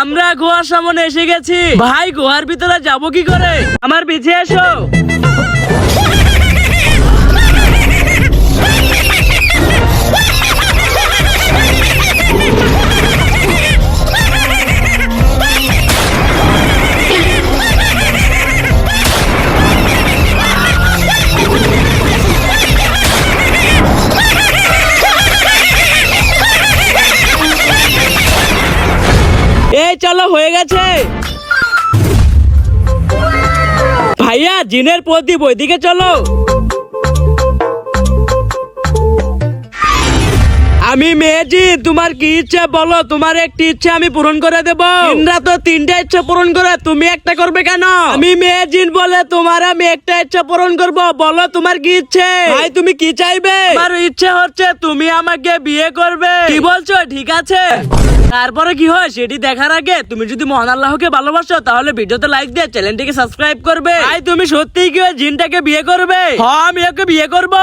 আমরা গোয়ার সামনে এসে গেছি। ভাই গোয়ার ভিতরে যাবো কি করে? আমার পিছিয়ে এসো। এই চলো, হয়ে গেছে। ভাইয়া জিনের প্রদীপ ওইদিকে চলো। আমি মেয়েজি, তোমার কি ইচ্ছা বলো? তোমার একটি ইচ্ছা আমি পূরণ করে দেবো। জিনরা তো 3টা ইচ্ছা পূরণ করে, তুমি একটা করবে কেন? আমি মেয়েজিন বলে তোমার আমি একটা ইচ্ছা পূরণ করব। বলো তোমার কি ইচ্ছে? ভাই তুমি কি চাইবে? আমার ইচ্ছে হচ্ছে তুমি আমাকে বিয়ে করবে। কি বলছো? ঠিক আছে, তারপরে কি হয় সেটি দেখার আগে তুমি যদি মহান আল্লাহকে ভালোবাসো তাহলে ভিডিওতে লাইক দিয়ে চ্যানেলটিকে সাবস্ক্রাইব করবে। ভাই তুমি সত্যিই কি ওই জিনটাকে বিয়ে করবে? হ্যাঁ, আমি ওকে বিয়ে করব।